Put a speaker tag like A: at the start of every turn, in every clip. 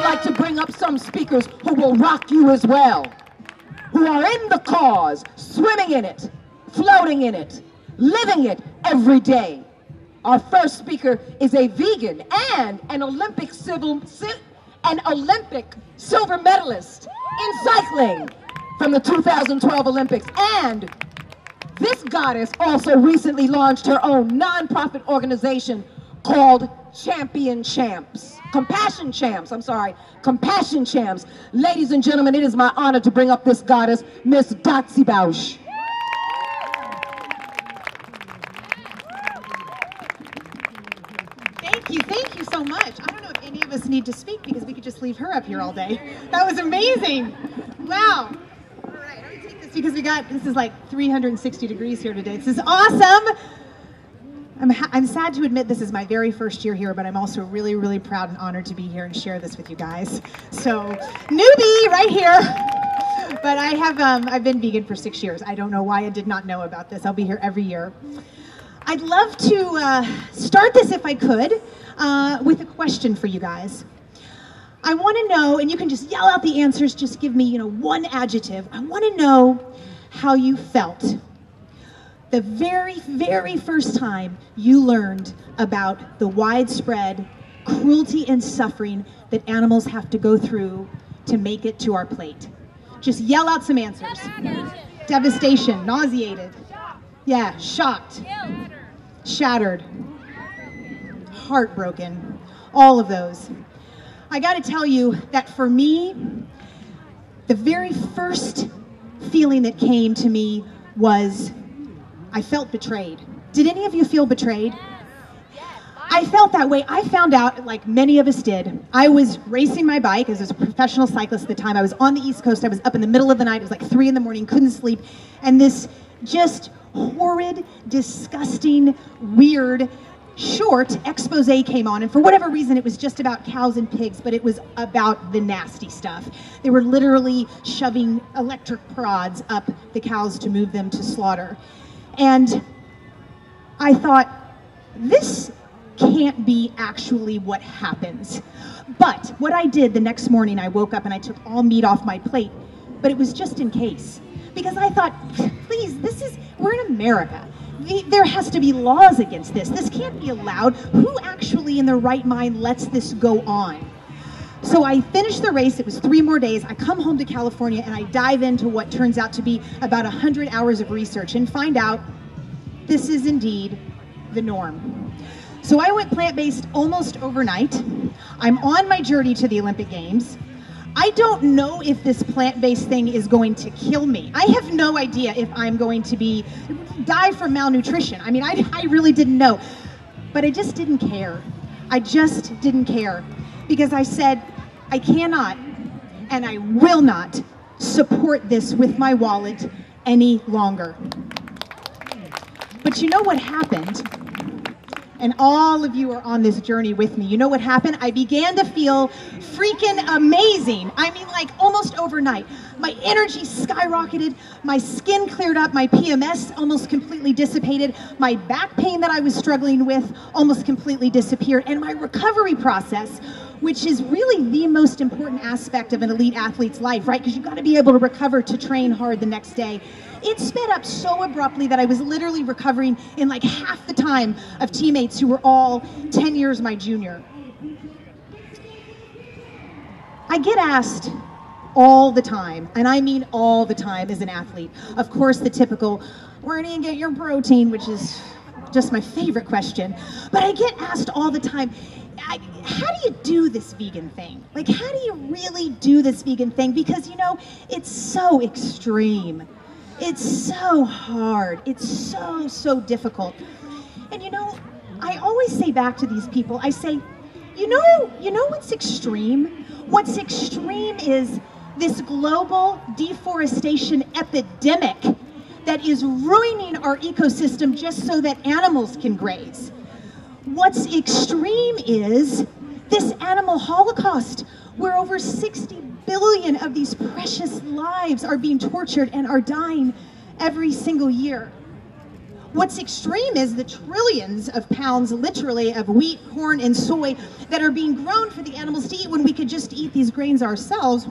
A: like to bring up some speakers who will rock you as well, who are in the cause, swimming in it, floating in it, living it every day. Our first speaker is a vegan and an Olympic silver medalist in cycling from the 2012 Olympics. And this goddess also recently launched her own nonprofit organization called Compassion Champs. Ladies and gentlemen, it is my honor to bring up this goddess, Miss Dotsie Bausch.
B: Thank you so much. I don't know if any of us need to speak because we could just leave her up here all day. That was amazing. Wow. All right, I'm gonna take this because this is like 360 degrees here today. This is awesome. I'm sad to admit this is my very first year here, but I'm also really, really proud and honored to be here and share this with you guys. So, newbie right here. But I've been vegan for 6 years. I don't know why I did not know about this. I'll be here every year. I'd love to start this, if I could, with a question for you guys. I want to know, and you can just yell out the answers, just give me, one adjective. I want to know how you felt the very, very first time you learned about the widespread cruelty and suffering that animals have to go through to make it to our plate. Just yell out some answers. Devastation, nauseated. Yeah, shocked. Shattered. Heartbroken. All of those. I gotta tell you that for me, the very first feeling that came to me was I felt betrayed. Did any of you feel betrayed? I felt that way. I found out, like many of us did, I was racing my bike as a professional cyclist at the time. I was on the East Coast. I was up in the middle of the night. It was like 3 in the morning, couldn't sleep. And this just horrid, disgusting, weird, short expose came on. And for whatever reason, it was just about cows and pigs, but it was about the nasty stuff. They were literally shoving electric prods up the cows to move them to slaughter. And I thought, this can't be actually what happens. But what I did the next morning, I woke up and I took all meat off my plate, but it was just in case. Because I thought, please, we're in America. There has to be laws against this. This can't be allowed. Who actually in their right mind lets this go on? So I finished the race. It was 3 more days. I come home to California and I dive into what turns out to be about 100 hours of research and find out this is indeed the norm. So I went plant-based almost overnight. I'm on my journey to the Olympic Games. I don't know if this plant-based thing is going to kill me. I have no idea if I'm going to die from malnutrition. I mean, I really didn't know. But I just didn't care. I just didn't care. Because I said, I cannot and I will not support this with my wallet any longer. But you know what happened? And all of you are on this journey with me. You know what happened? I began to feel freaking amazing. I mean, like almost overnight. My energy skyrocketed, my skin cleared up, my PMS almost completely dissipated, my back pain that I was struggling with almost completely disappeared, and my recovery process, which is really the most important aspect of an elite athlete's life, right? Because you've got to be able to recover to train hard the next day. It sped up so abruptly that I was literally recovering in like half the time of teammates who were all 10 years my junior. I get asked all the time, and I mean all the time as an athlete. Of course, the typical, where do you get your protein, which is just my favorite question. But I get asked all the time, how do you do this vegan thing? Like, how do you really do this vegan thing? Because, it's so extreme. It's so hard. It's so difficult. And I always say back to these people, I say, you know what's extreme? What's extreme is this global deforestation epidemic that is ruining our ecosystem just so that animals can graze. What's extreme is this animal holocaust where over 60 billion of these precious lives are being tortured and are dying every single year. What's extreme is the trillions of pounds, literally, of wheat, corn, and soy that are being grown for the animals to eat when we could just eat these grains ourselves,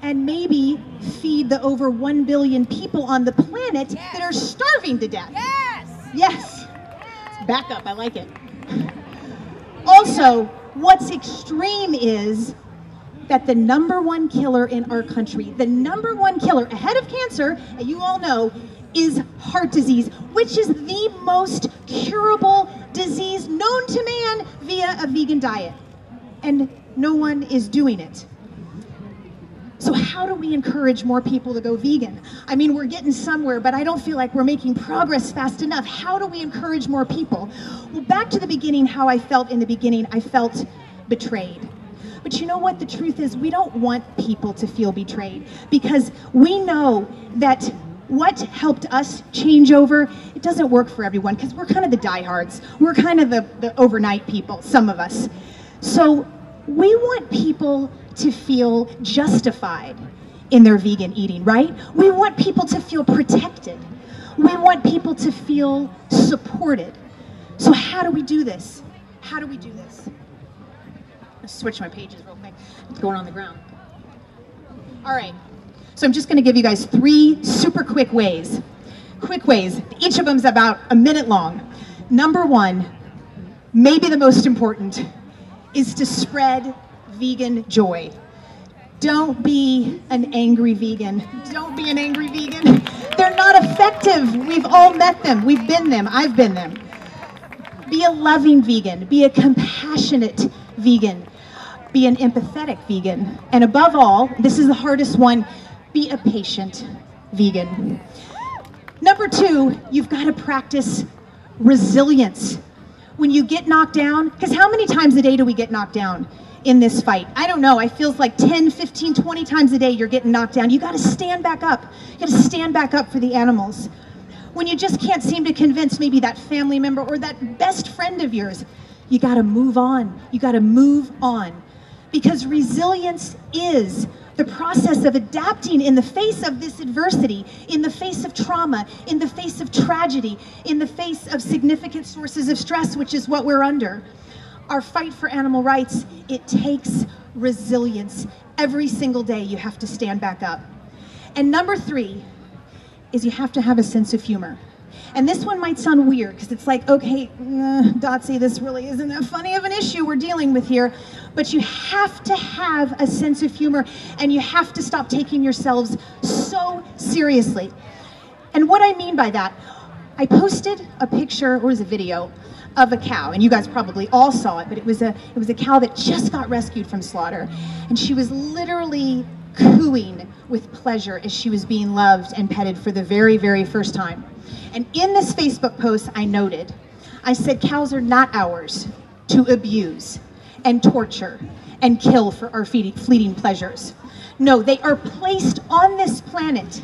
B: and maybe feed the over 1 billion people on the planet that are starving to death. Yes. Back up, I like it. Also, what's extreme is that the #1 killer in our country, the #1 killer ahead of cancer, and you all know, is heart disease, which is the most curable disease known to man via a vegan diet. And no one is doing it. So how do we encourage more people to go vegan? I mean, we're getting somewhere, but I don't feel like we're making progress fast enough. How do we encourage more people? Well, back to the beginning, how I felt in the beginning, I felt betrayed. But you know what? The truth is, we don't want people to feel betrayed, because we know that what helped us change over, it doesn't work for everyone, because we're kind of the diehards. We're kind of the overnight people, some of us. So we want people to feel justified in their vegan eating, right? We want people to feel protected. We want people to feel supported. So how do we do this? How do we do this? Let's switch my pages real quick. It's going on the ground. All right. So I'm just going to give you guys 3 super quick ways. Quick ways. Each of them's about a minute long. #1, maybe the most important, is to spread vegan joy. Don't be an angry vegan. Don't be an angry vegan. They're not effective. We've all met them. We've been them. I've been them. Be a loving vegan. Be a compassionate vegan. Be an empathetic vegan. And above all, this is the hardest one, be a patient vegan. #2, you've got to practice resilience. When you get knocked down, because how many times a day do we get knocked down in this fight? I don't know. I feels like 10, 15, 20 times a day you're getting knocked down. You got to stand back up. You got to stand back up for the animals. When you just can't seem to convince maybe that family member or that best friend of yours, you got to move on. You got to move on. Because resilience is the process of adapting in the face of this adversity, in the face of trauma, in the face of tragedy, in the face of significant sources of stress, which is what we're under. Our fight for animal rights, it takes resilience. Every single day you have to stand back up. And #3 is you have to have a sense of humor. And this one might sound weird, because it's like, okay, Dotsie, this really isn't that funny of an issue we're dealing with here. But you have to have a sense of humor, and you have to stop taking yourselves so seriously. And what I mean by that, I posted a picture, or was a video, of a cow, and you guys probably all saw it, but it was a cow that just got rescued from slaughter. And she was literally cooing with pleasure as she was being loved and petted for the very, very first time. And in this Facebook post, I noted, I said, cows are not ours to abuse and torture and kill for our fleeting pleasures. No, they are placed on this planet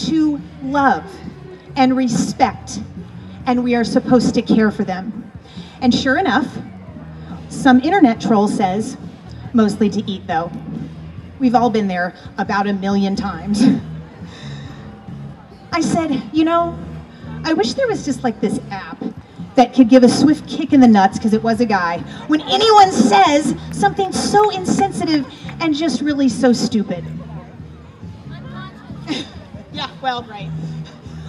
B: to love and respect, and we are supposed to care for them. And sure enough, some internet troll says, mostly to eat though. We've all been there about 1 million times. I said, you know, I wish there was just like this app that could give a swift kick in the nuts, because it was a guy, when anyone says something so insensitive and just really so stupid. Yeah, well, right.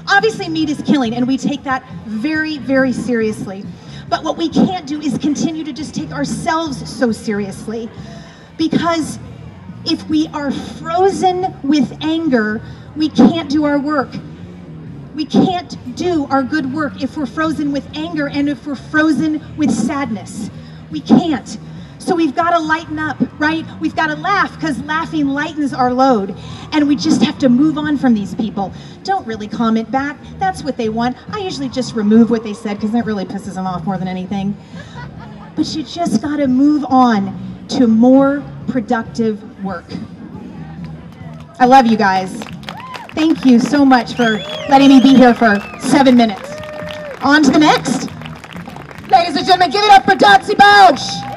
B: Obviously, meat is killing, and we take that very, very seriously. But what we can't do is continue to just take ourselves so seriously, because if we are frozen with anger, we can't do our work. We can't do our good work if we're frozen with anger and if we're frozen with sadness. We can't. So we've got to lighten up, right? We've got to laugh, because laughing lightens our load. And we just have to move on from these people. Don't really comment back. That's what they want. I usually just remove what they said, because that really pisses them off more than anything. But you just got to move on to more productive work. I love you guys. Thank you so much for letting me be here for 7 minutes. On to the next. Ladies and gentlemen, give it up for Dotsie Bausch.